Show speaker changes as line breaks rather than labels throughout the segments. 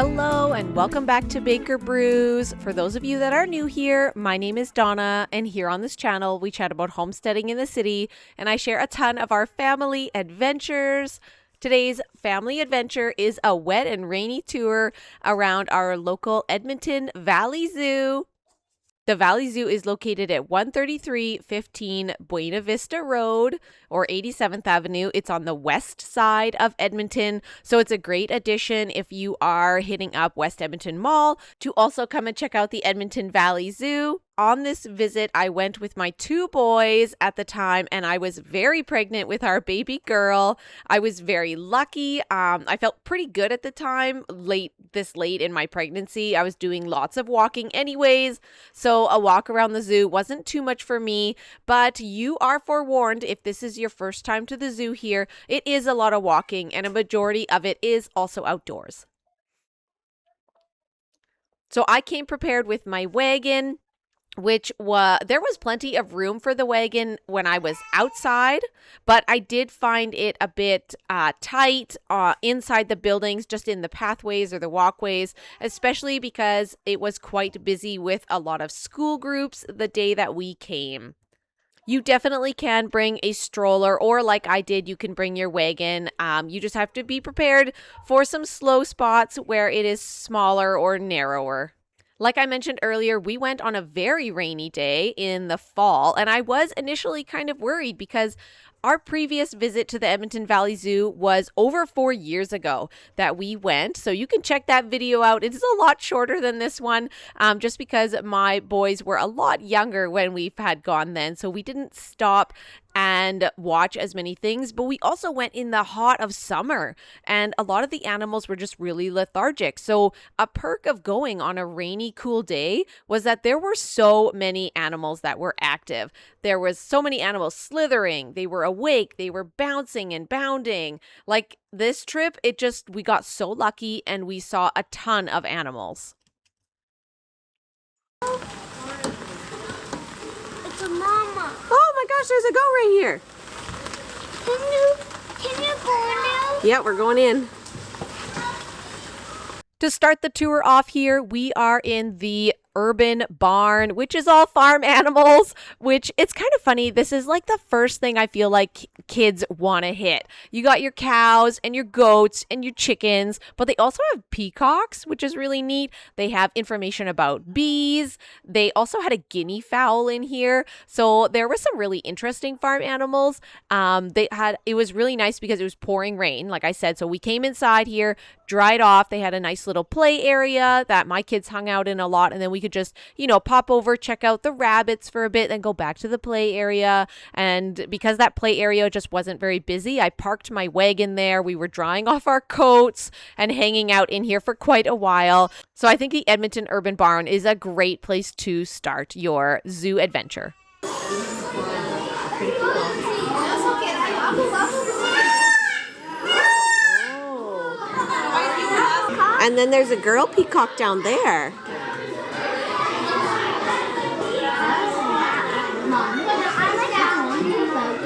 Hello and welcome back to Baker Brews. For those of you that are new here, my name is Donna, and here on this channel we chat about homesteading in the city, and I share a ton of our family adventures. Today's family adventure is a wet and rainy tour around our local Edmonton Valley Zoo. The Valley Zoo is located at 13315 Buena Vista Road or 87th Avenue. It's on the west side of Edmonton, so it's a great addition if you are hitting up West Edmonton Mall to also come and check out the Edmonton Valley Zoo. On this visit, I went with my two boys at the time, and I was very pregnant with our baby girl. I was very lucky. I felt pretty good at the time, this late in my pregnancy. I was doing lots of walking anyways, so a walk around the zoo wasn't too much for me, but you are forewarned if this is your first time to the zoo here. It is a lot of walking, and a majority of it is also outdoors. So I came prepared with my wagon, there was plenty of room for the wagon when I was outside, but I did find it a bit tight inside the buildings, just in the pathways or the walkways, especially because it was quite busy with a lot of school groups the day that we came. You definitely can bring a stroller, or like I did, you can bring your wagon. You just have to be prepared for some slow spots where it is smaller or narrower. Like I mentioned earlier, we went on a very rainy day in the fall, and I was initially kind of worried because our previous visit to the Edmonton Valley Zoo was over 4 years ago that we went. So you can check that video out. It's a lot shorter than this one, just because my boys were a lot younger when we had gone then. So we didn't stop and watch as many things, but we also went in the hot of summer, and a lot of the animals were just really lethargic. So a perk of going on a rainy, cool day was that there were so many animals that were active. There was so many animals slithering, they were awake, they were bouncing and bounding. Like this trip, we got so lucky, and we saw a ton of animals.
It's a mama.
Oh my gosh, there's a goat right here.
Can you go in now?
Yeah, we're going in. To start the tour off here, we are in the urban barn, which is all farm animals, which it's kind of funny. This is like the first thing I feel like kids want to hit. You got your cows and your goats and your chickens, but they also have peacocks, which is really neat. They have information about bees. They also had a guinea fowl in here. So there were some really interesting farm animals. It was really nice because it was pouring rain, like I said. So we came inside here, dried off. They had a nice little play area that my kids hung out in a lot, and then we could just, pop over, check out the rabbits for a bit, then go back to the play area. And because that play area just wasn't very busy, I parked my wagon there. We were drying off our coats and hanging out in here for quite a while. So I think the Edmonton Urban Barn is a great place to start your zoo adventure. And then there's a girl peacock down there.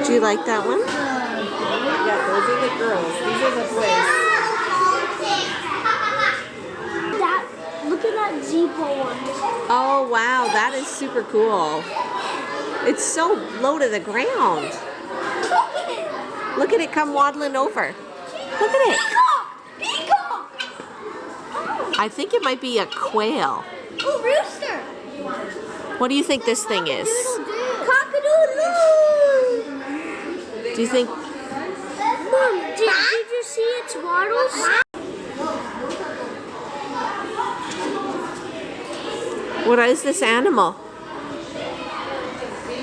Do you like that one? Yeah, those are the girls. These are the boys.
Look at that zebra one.
Oh, wow. That is super cool. It's so low to the ground. Look at it come waddling over. Look at it.
Peacock!
I think it might be a quail.
Oh, rooster.
What do you think this thing is?
Cock-a-doodle-doo.
Do you think...
Mom, did you see its waddles?
What is this animal?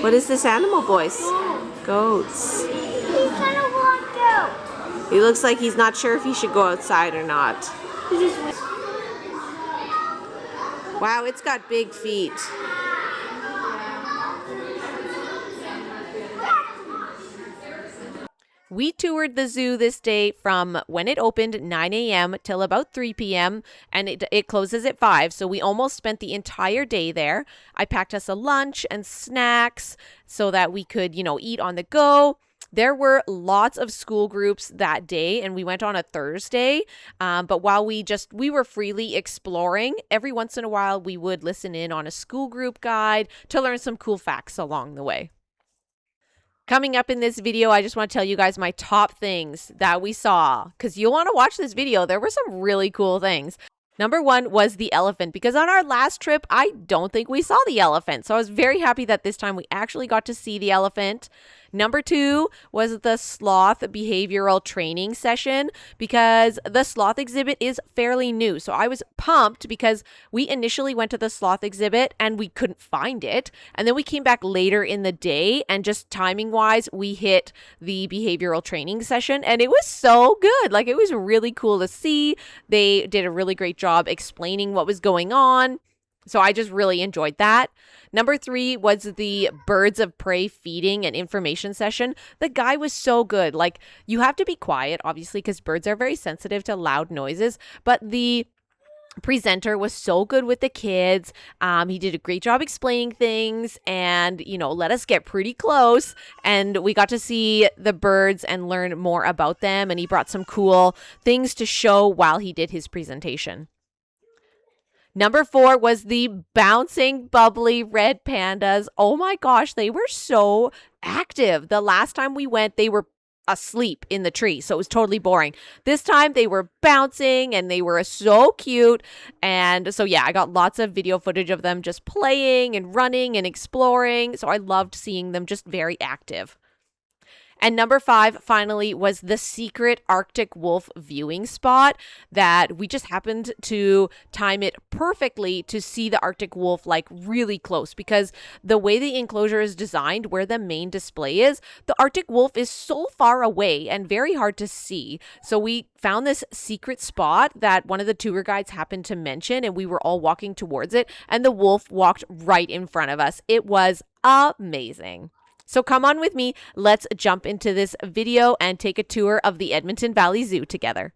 What is this animal, boys? Goats.
He's trying to walk out.
He looks like he's not sure if he should go outside or not. Wow, it's got big feet. We toured the zoo this day from when it opened 9 a.m. till about 3 p.m. and it closes at 5. So we almost spent the entire day there. I packed us a lunch and snacks so that we could, eat on the go. There were lots of school groups that day, and we went on a Thursday. But while we were freely exploring, every once in a while we would listen in on a school group guide to learn some cool facts along the way. Coming up in this video, I just want to tell you guys my top things that we saw, because you'll want to watch this video. There were some really cool things. Number 1 was the elephant, because on our last trip, I don't think we saw the elephant. So I was very happy that this time we actually got to see the elephant. Number 2 was the sloth behavioral training session, because the sloth exhibit is fairly new. So I was pumped because we initially went to the sloth exhibit and we couldn't find it. And then we came back later in the day, and just timing wise, we hit the behavioral training session, and it was so good. Like, it was really cool to see. They did a really great job explaining what was going on. So I just really enjoyed that. Number 3 was the birds of prey feeding and information session. The guy was so good. Like, you have to be quiet, obviously, because birds are very sensitive to loud noises. But the presenter was so good with the kids. He did a great job explaining things and, let us get pretty close. And we got to see the birds and learn more about them. And he brought some cool things to show while he did his presentation. Number 4 was the bouncing, bubbly red pandas. Oh my gosh, they were so active. The last time we went, they were asleep in the tree, so it was totally boring. This time they were bouncing and they were so cute. And so yeah, I got lots of video footage of them just playing and running and exploring. So I loved seeing them just very active. And number 5, finally, was the secret Arctic wolf viewing spot that we just happened to time it perfectly to see the Arctic wolf like really close, because the way the enclosure is designed, where the main display is, the Arctic wolf is so far away and very hard to see. So we found this secret spot that one of the tour guides happened to mention, and we were all walking towards it, and the wolf walked right in front of us. It was amazing. So come on with me, let's jump into this video and take a tour of the Edmonton Valley Zoo together.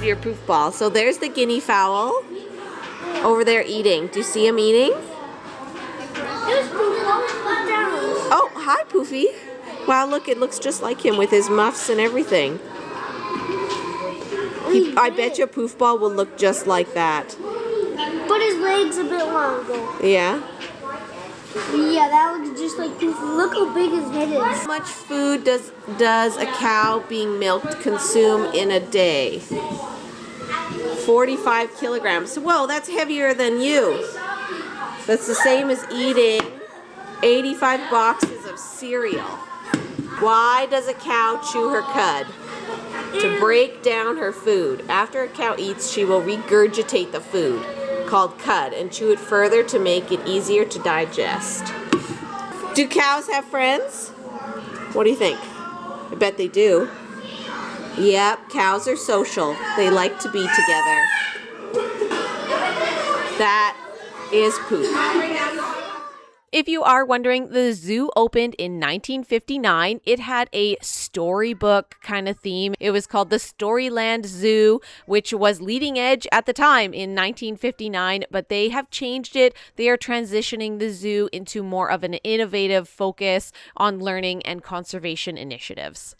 Your poof ball. So there's the guinea fowl over there eating. Do you see him eating? Oh, hi, Poofy. Wow, look, it looks just like him with his muffs and everything. I bet your poof ball will look just like that.
But his leg's a bit longer.
Yeah?
Yeah, that looks just like Poofy. Look how big his head is.
How much food does a cow being milked consume in a day? 45 kilograms. Whoa, that's heavier than you. That's the same as eating 85 boxes of cereal. Why does a cow chew her cud? To break down her food. After a cow eats, she will regurgitate the food, called cud, and chew it further to make it easier to digest. Do cows have friends? What do you think? I bet they do. Yep, cows are social. They like to be together. That is poop. If you are wondering, the zoo opened in 1959. It had a storybook kind of theme. It was called the Storyland Zoo, which was leading edge at the time in 1959, but they have changed it. They are transitioning the zoo into more of an innovative focus on learning and conservation initiatives.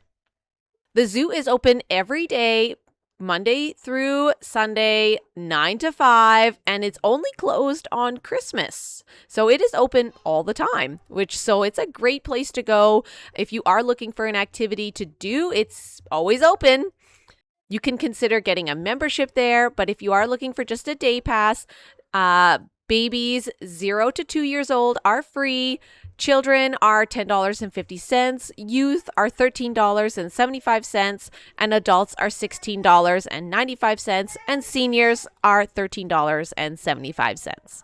The zoo is open every day, Monday through Sunday, 9 to 5, and it's only closed on Christmas. So it is open all the time, so it's a great place to go. If you are looking for an activity to do, it's always open. You can consider getting a membership there, but if you are looking for just a day pass, babies 0 to 2 years old are free. Children are $10.50, youth are $13.75, and adults are $16.95, and seniors are $13.75.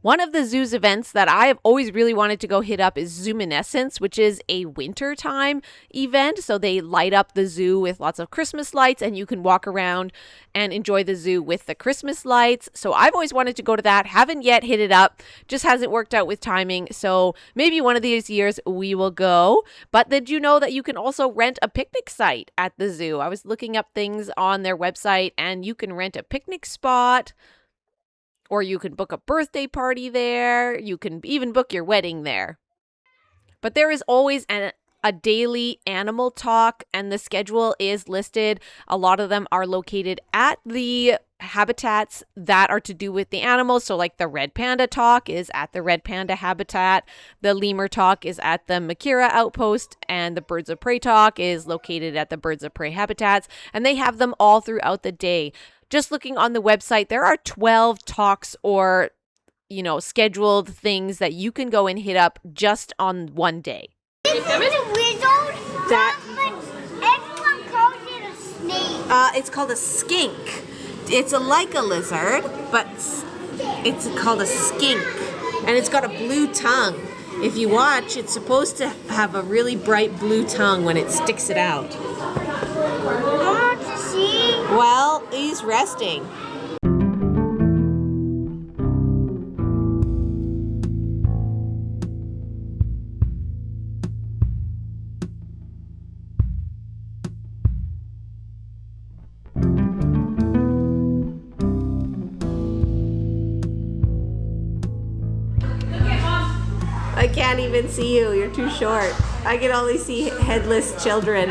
One of the zoo's events that I have always really wanted to go hit up is Zoominescence, which is a wintertime event. So they light up the zoo with lots of Christmas lights, and you can walk around and enjoy the zoo with the Christmas lights. So I've always wanted to go to that. Haven't yet hit it up. Just hasn't worked out with timing. So maybe one of these years we will go. But did you know that you can also rent a picnic site at the zoo? I was looking up things on their website, and you can rent a picnic spot, or you can book a birthday party there. You can even book your wedding there. But there is always a daily animal talk, and the schedule is listed. A lot of them are located at the habitats that are to do with the animals. So like the Red Panda talk is at the Red Panda habitat. The lemur talk is at the Makira Outpost, and the Birds of Prey talk is located at the Birds of Prey habitats. And they have them all throughout the day. Just looking on the website, there are 12 talks or, scheduled things that you can go and hit up just on one day.
This is a lizard, but everyone calls it a snake.
It's called a skink. It's like a lizard, but it's called a skink. And it's got a blue tongue. If you watch, it's supposed to have a really bright blue tongue when it sticks it out.
I want to see.
Well, he's resting. I can't even see you. You're too short. I can only see headless children.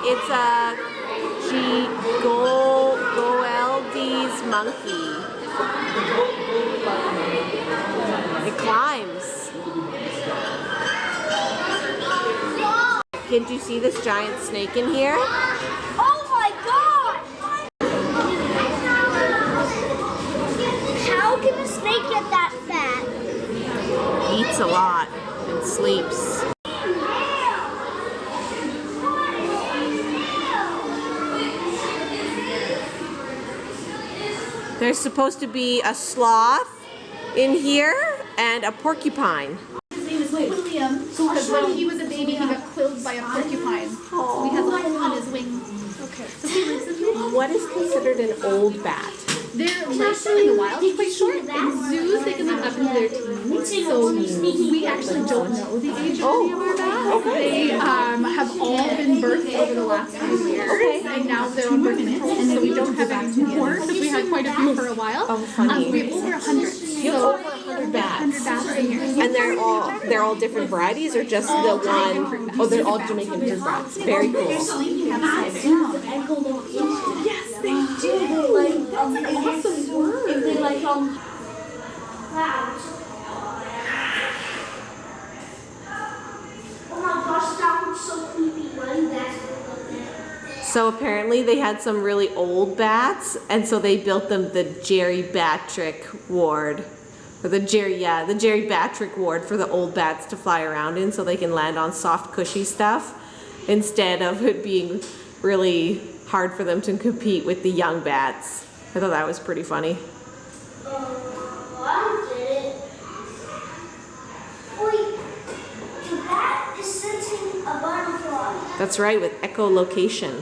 It's a Goeldi's monkey. It climbs. Can't you see this giant snake in here?
Oh my god! How can a snake get that fat?
Eats a lot and sleeps. There's supposed to be a sloth in here and a porcupine.
His name is William, because when he was a baby, he got killed by a porcupine. So he has a hole in his wing. Okay. So he lives in here.
What is considered an old bat?
Their lifespan in the wild is quite short. In zoos, they can live up into their teens. So we actually don't know the age of any of our bats.
Okay.
They have all been birthed over the last few years.
Okay.
And now they're on birth control, so we don't have any more, because we had quite a few for a while.
Oh, funny.
We have over 100.
You have over 100 bats.
100 bats in here.
And they're all different varieties, or just the one? Oh, they're all Jamaican fruit bats. Very cool.
Yes, they do. That's an awesome word.
If they like clouds. Oh my gosh, that was so creepy.
So apparently they had some really old bats, and so they built them the geriatric ward. Or the geriatric ward for the old bats to fly around in, so they can land on soft, cushy stuff. instead of it being really hard for them to compete with the young bats. I thought that was pretty funny.
I did it. Wait, the bat is sensing a butterfly.
That's right, with echolocation.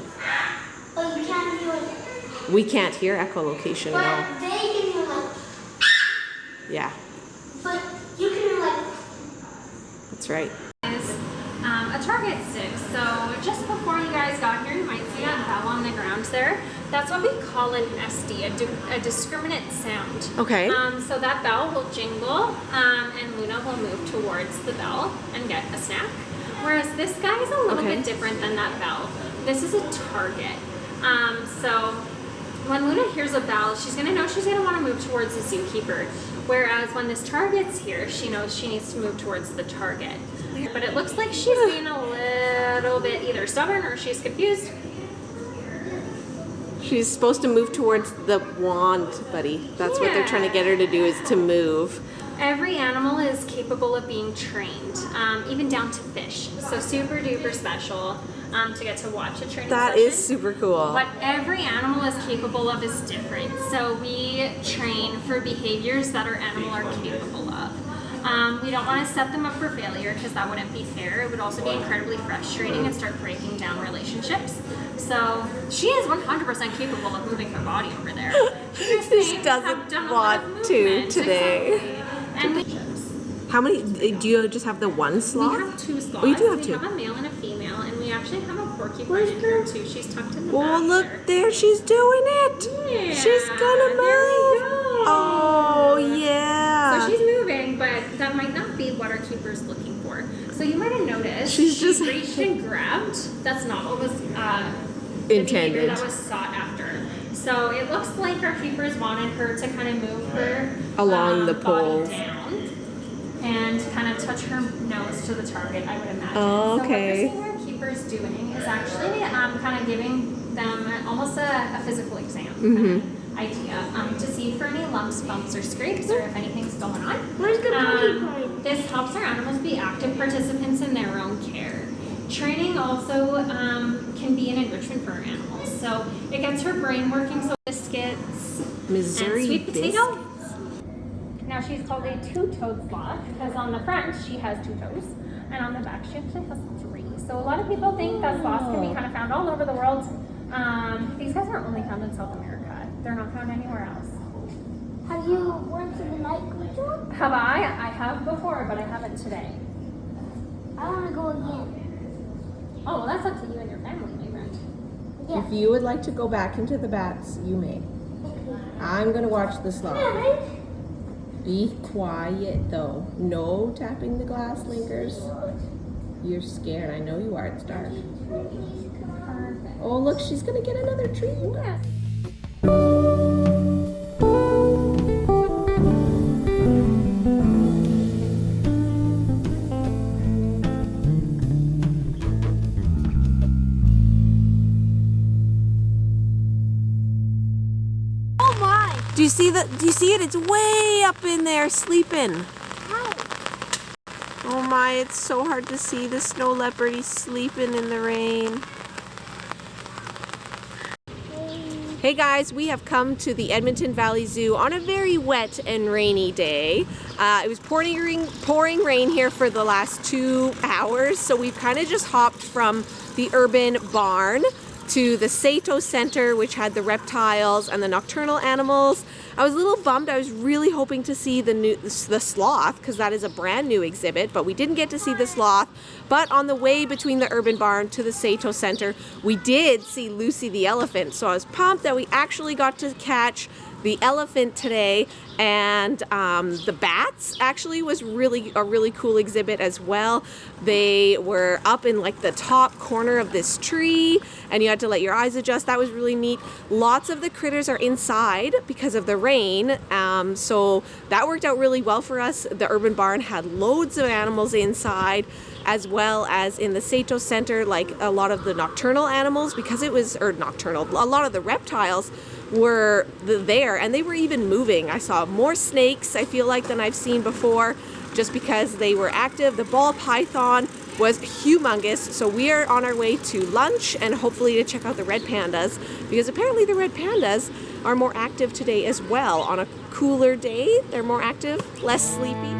But you can't hear it.
We can't hear echolocation,
But
no.
they can hear like.
Yeah,
But you can hear like.
that's right.
Is a target stick. So just before you guys got here, you might see that bell on the ground there. That's what we call an SD, a discriminate sound.
Okay.
So that bell will jingle, and Luna will move towards the bell and get a snack. Whereas this guy is a little
Okay.
bit different than that bell. This is a target. So when Luna hears a bell, she's gonna know she's gonna want to move towards the zookeeper. Whereas when this target's here, she knows she needs to move towards the target. But it looks like she's being a little bit either stubborn or she's confused.
She's supposed to move towards the wand, buddy. That's what they're trying to get her to do, is to move.
Every animal is capable of being trained, even down to fish. So super duper special to get to watch a training
That
session.
is super cool.
What every animal is capable of is different. So we train for behaviors that our animal are capable of. We don't want to set them up for failure because that wouldn't be fair. It would also be incredibly frustrating and start breaking down relationships. So she is 100% capable of moving her body over there. She
She doesn't want to today.
Exactly. And we
How many, do you just have the one sloth?
have two sloths.
Oh, you do have
we
two.
have a male and a female, and we actually have a porcupine in here too. She's tucked in the
Oh,
back
look, there she's doing it.
Yeah,
She's gonna move.
there we go.
Oh, yeah.
So she's moving, but that might not be what our keeper's looking for. So you might have noticed
She's
she
just-
reached and grabbed. That's not what was the
Intended.
behavior that was sought after. So it looks like our keepers wanted her to kind of move her
Along the
body
poles.
down and kind of touch her nose to the target, I would imagine.
Oh, okay.
So what we're seeing our keepers doing is actually kind of giving them almost a physical exam kind of idea to see for any lumps, bumps, or scrapes, or if anything's going on.
Where's the porcupine?
This helps our animals be active participants in their own care. Training also can be an enrichment for our animals. So it gets her brain working, so biscuits
Missouri
and sweet potato.
biscuits.
Now she's called a two-toed sloth because on the front she has 2 toes and on the back she actually has 3. So a lot of people think that sloths can be kind of found all over the world. These guys are only found in South America. They're not found anywhere else.
Have you went to the night club?
Have I? I have before, but I haven't today.
I want to go again.
Oh, well, that's up to you and your family, my friend.
Yeah.
If you would like to go back into the bats, you may. I'm gonna watch the sloth. Be quiet though. No tapping the glass, Linkers. You're scared. I know you are. It's dark.
Perfect.
Oh, look, she's gonna get another treat.
Yeah.
Oh my!
Do you see that? Do you see it? It's way up in there sleeping.
How?
Oh my, it's so hard to see the snow leopard. He's sleeping in the rain. Hey guys, we have come to the Edmonton Valley Zoo on a very wet and rainy day. It was pouring rain here for the last 2 hours, so we've kind of just hopped from the urban barn to the Saito Centre, which had the reptiles and the nocturnal animals. I was a little bummed. I was really hoping to see the sloth, because that is a brand new exhibit, but we didn't get to see the sloth. But on the way between the urban barn to the Saito Centre, we did see Lucy the elephant. So I was pumped that we actually got to catch the elephant today, and the bats actually was a really cool exhibit as well. They were up in like the top corner of this tree, and you had to let your eyes adjust. That was really neat. Lots of the critters are inside because of the rain, so that worked out really well for us. The urban barn had loads of animals inside, as well as in the Saito Centre, like a lot of the nocturnal animals, because it was, or nocturnal, a lot of the reptiles were there, and they were even moving. I saw more snakes, I feel like, than I've seen before, just because they were active. The ball python was humongous. So we are on our way to lunch and hopefully to check out the red pandas, because apparently the red pandas are more active today as well. On a cooler day, they're more active, less sleepy.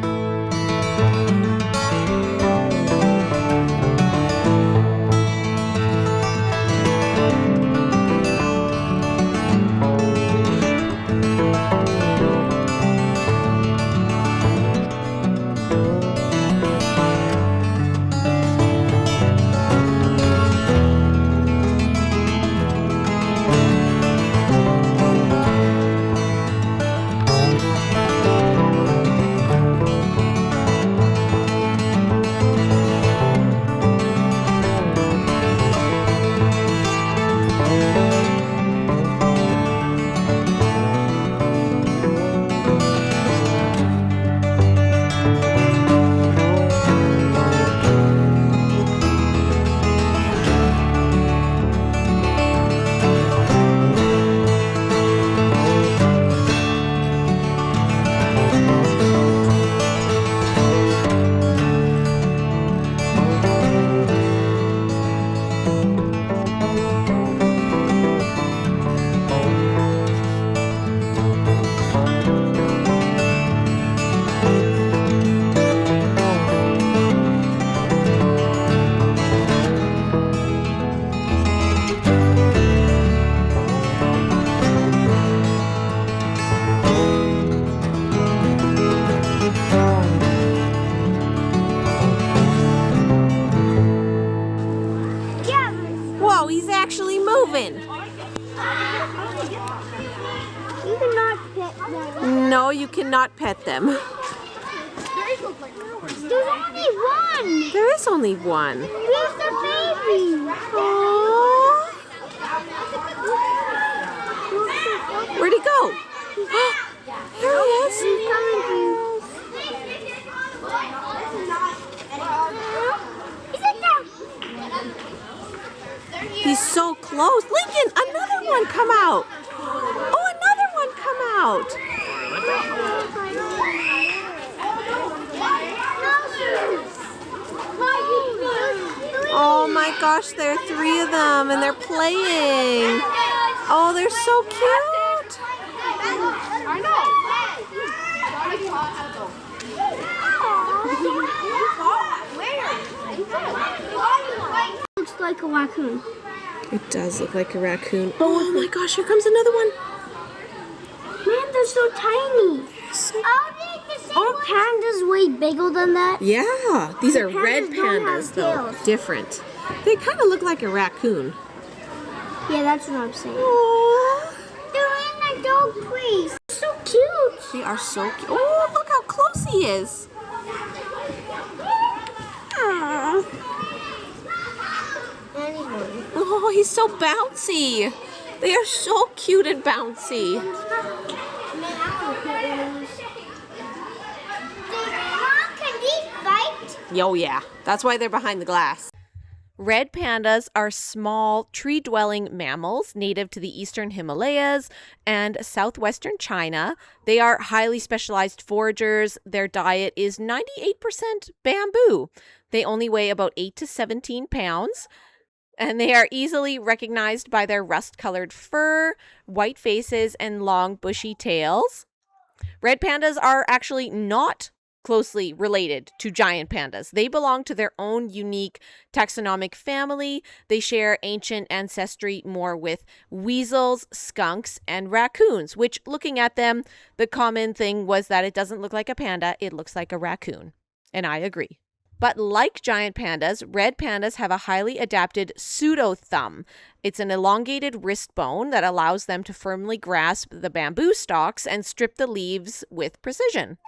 He's actually moving.
You cannot pet them.
No, you cannot pet them.
There's only one.
There is only one.
Where's the baby?
Aww. Where'd he go? Here he is.
He's coming to you. He's like that.
He's so close. Lincoln, another one come out. Oh, another one come out. Oh my gosh, there are three of them and they're playing. Oh, they're so cute.
I know.
Looks like a raccoon.
It does look like a raccoon. Oh my gosh, here comes another one.
Man, they're so tiny. Are pandas way bigger than that?
Yeah, these are
pandas
red
don't
pandas
have
though.
tails.
Different. They kind of look like a raccoon.
Yeah, that's what I'm saying.
Aww.
They're in a dog place. So cute.
They are so cute. Oh, look how close he is. Aw. Oh, he's so bouncy. They are so cute and bouncy. Oh yeah, that's why they're behind the glass. Red pandas are small, tree-dwelling mammals native to the eastern Himalayas and southwestern China. They are highly specialized foragers. Their diet is 98% bamboo. They only weigh about 8 to 17 pounds. And they are easily recognized by their rust-colored fur, white faces, and long, bushy tails. Red pandas are actually not closely related to giant pandas. They belong to their own unique taxonomic family. They share ancient ancestry more with weasels, skunks, and raccoons, which, looking at them, the common thing was that it doesn't look like a panda, it looks like a raccoon. And I agree. But like giant pandas, red pandas have a highly adapted pseudo-thumb. It's an elongated wrist bone that allows them to firmly grasp the bamboo stalks and strip the leaves with precision.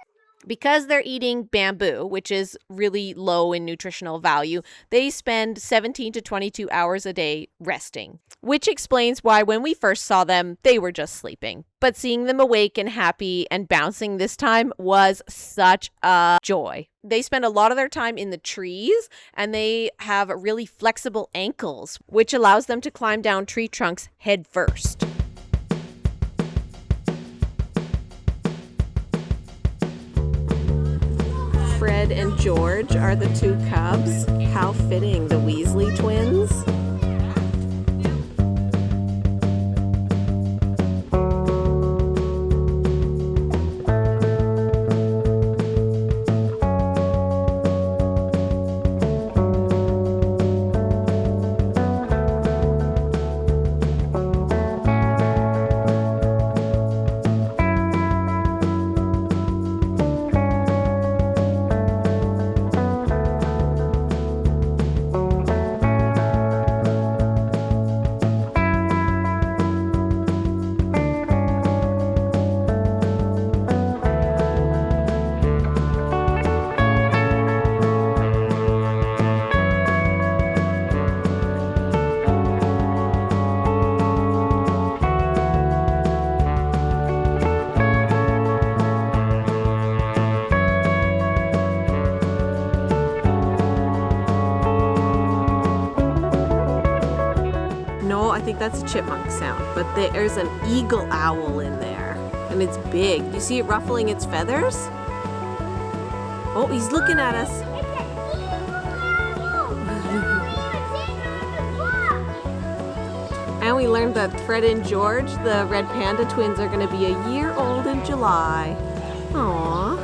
Because they're eating bamboo, which is really low in nutritional value, they spend 17 to 22 hours a day resting, which explains why when we first saw them, they were just sleeping. But seeing them awake and happy and bouncing this time was such a joy. They spend a lot of their time in the trees, and they have really flexible ankles, which allows them to climb down tree trunks head first. Fred and George are the two cubs. How fitting, the Weasley twins. I think that's a chipmunk sound, but there's an eagle owl in there, and it's big. Do you see it ruffling its feathers? Oh, he's looking at us. And we learned that Fred and George, the Red Panda twins, are going to be a year old in July. Aww.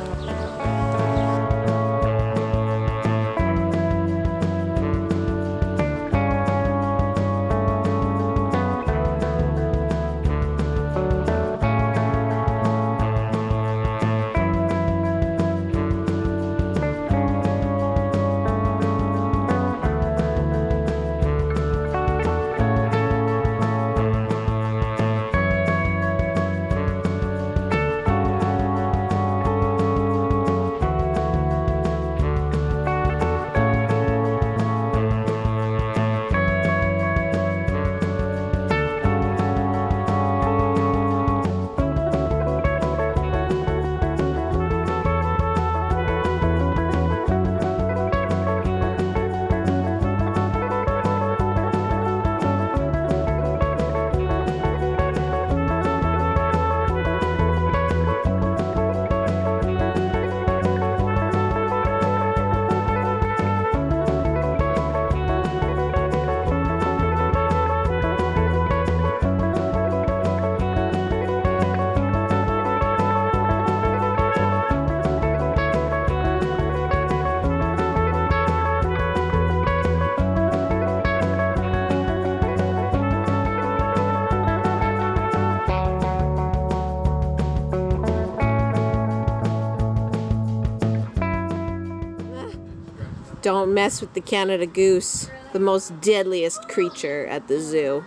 Don't mess with the Canada goose, the most deadliest creature at the zoo.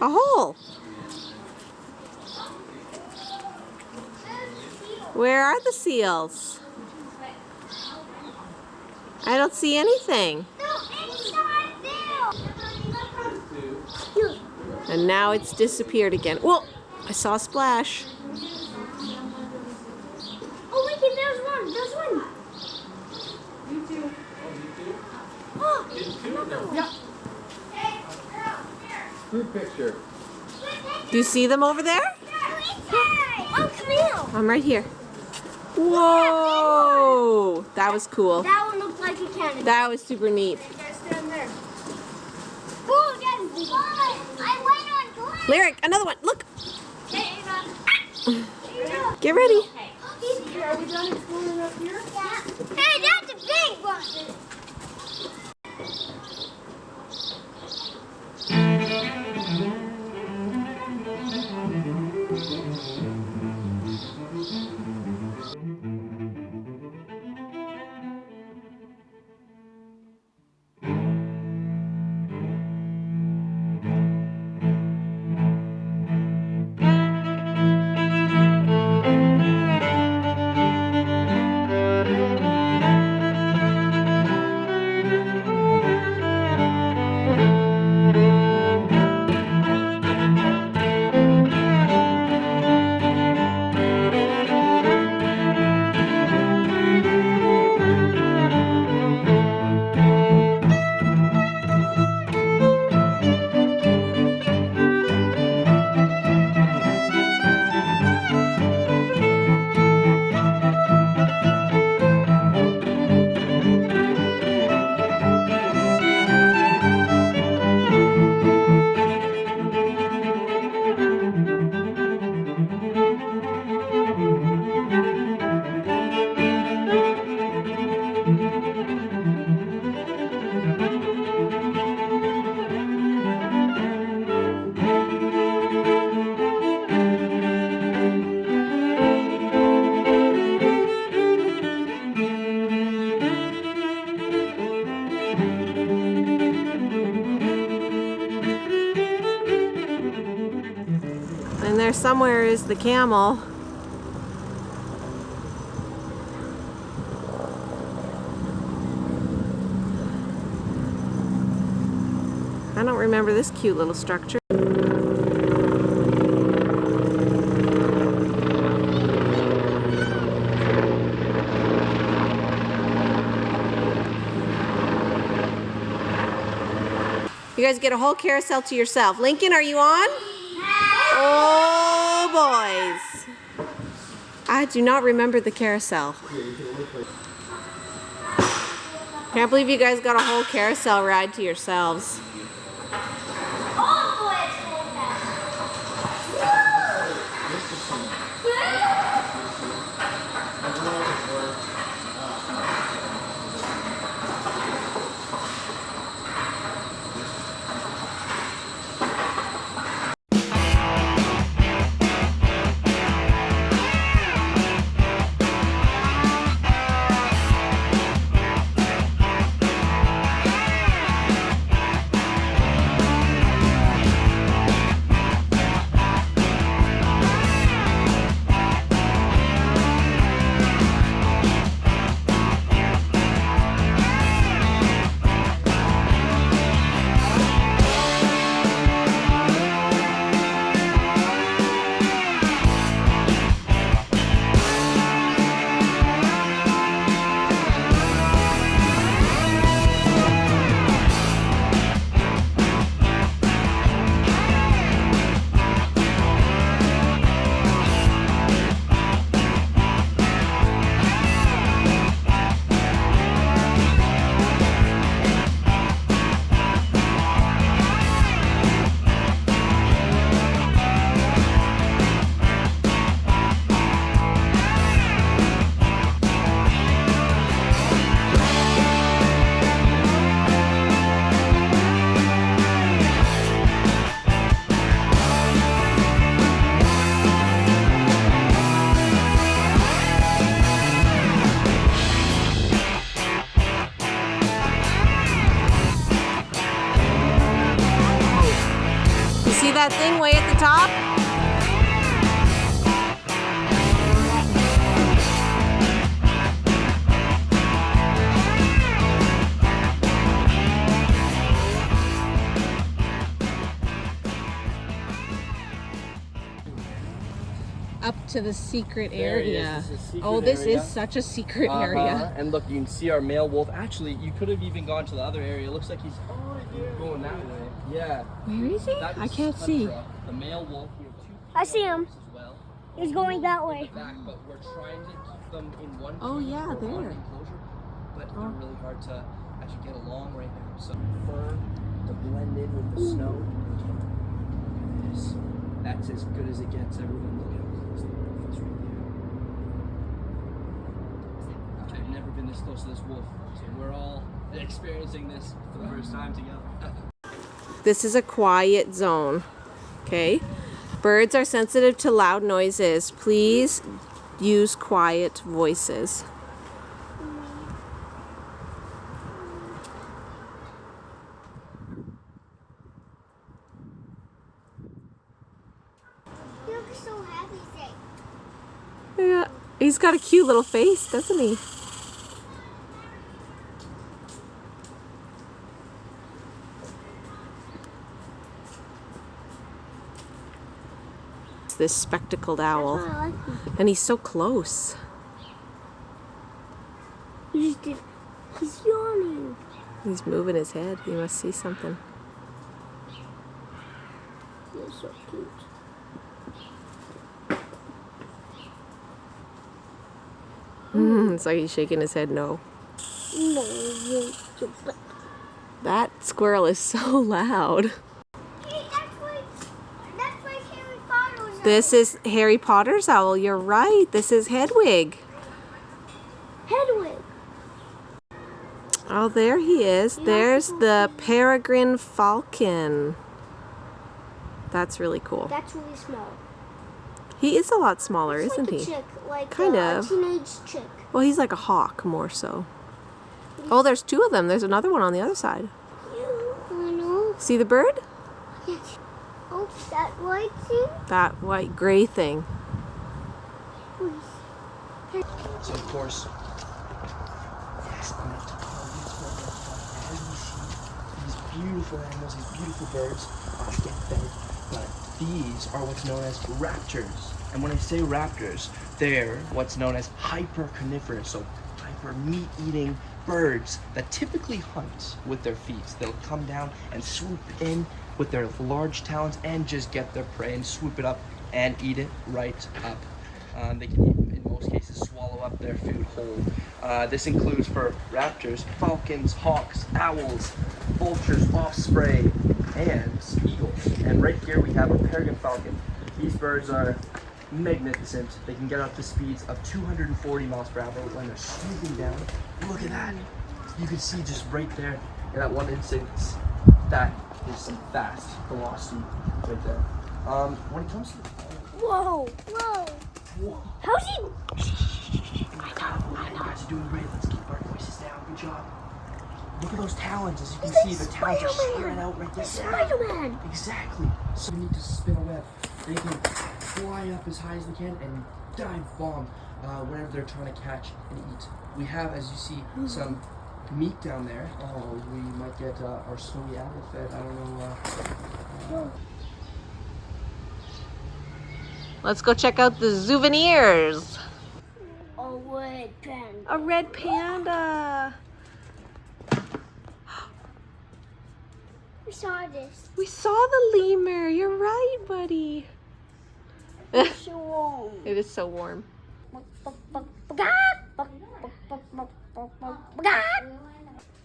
A hole! Where are the seals? I don't see anything. And now it's disappeared again. Whoa! I saw a splash.
Oh, look, there's one. There's one.
You too.
Oh, another one.
Yeah.
Group picture.
Do you see them over there?
Oh, Camille.
I'm right here. Whoa! That was cool.
That one looked like a cannon.
That was super neat.
You guys stand there. Oh, that's fun. I went on glass.
Lyric, another one. Look.
Hey, Ava.
Get ready.
Are we done exploring up here?
Yeah. Hey, that's a big one.
somewhere is the camel. I don't remember this cute little structure. You guys get a whole carousel to yourself. Lincoln, are you on? Oh, boys. I do not remember the carousel. Can't believe you guys got a whole carousel ride to yourselves. See that thing way at the top? Up to the secret area. This is such a secret area.
And look, you can see our male wolf. Actually, you could have even gone to the other area. It looks like he's going that way. Yeah.
Where is he? I can't see.
The male wolf. We have two
I see him.
as well.
He's going that way.
Back, but we're trying to keep them in one.
Oh, yeah,
or one
there.
enclosure, but they're really hard to actually get along right now. So fur to blend in with the snow. Look at this. That's as good as it gets. Everyone, look how close the wolf is right there. I've never been this close to this wolf, so we're all experiencing this for the first time together.
This is a quiet zone, okay? Birds are sensitive to loud noises. Please use quiet voices.
He looks so happy, Zach.
Yeah, he's got a cute little face, doesn't he? This spectacled owl,
I like him.
and he's so close.
He's yawning.
He's moving his head. He must see something.
He's so cute.
It's like he's shaking his head no.
No, you're so bad.
That squirrel is so loud.
Hey, that's why Harry Potter was
This is Harry Potter's owl. You're right. This is Hedwig.
Hedwig.
Oh, there he is. There's the peregrine falcon. That's really cool.
That's really small.
He is a lot smaller,
It's
isn't
like
he?
a chick, like
Kind
a
of.
teenage chick.
Well, he's like a hawk more so. Oh, there's two of them. There's another one on the other side.
I know.
See the bird?
Yes. Oh, that white thing?
That white gray thing.
So of course, yes, I'm gonna talk about these birds. As you see, these beautiful animals, these beautiful birds get fed, but these are what's known as raptors. And when I say raptors, they're what's known as hypercarnivorous, so hyper meat-eating birds that typically hunt with their feet. They'll come down and swoop in with their large talons and just get their prey and swoop it up and eat it right up. They can even, in most cases, swallow up their food whole. This includes for raptors, falcons, hawks, owls, vultures, osprey, and eagles. And right here we have a peregrine falcon. These birds are magnificent. They can get up to speeds of 240 miles per hour when they're swooping down. Look at that. You can see just right there in that one instance, that is some fast velocity right there. When it comes to
Whoa, whoa. How's he?
I know. You guys are doing great. Let's keep our voices down. Good job. Look at those talons. As you can see, the talons are spread out right there.
Spider-Man.
Exactly. So we need to spin a web. They can fly up as high as they can and dive bomb whenever they're trying to catch and eat. We have, as you see, some meat down there. Oh, we might get our snowy owl fed. I don't know.
Let's go check out the souvenirs.
A red panda.
A red panda.
We saw this.
We saw the lemur. You're right, buddy.
So warm.
It is so warm.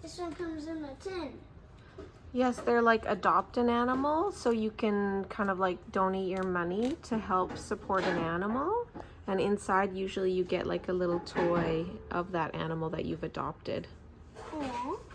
This one comes in a tin.
Yes, they're like adopt an animal, so you can kind of like donate your money to help support an animal. And inside, usually you get like a little toy of that animal that you've adopted.
Aww.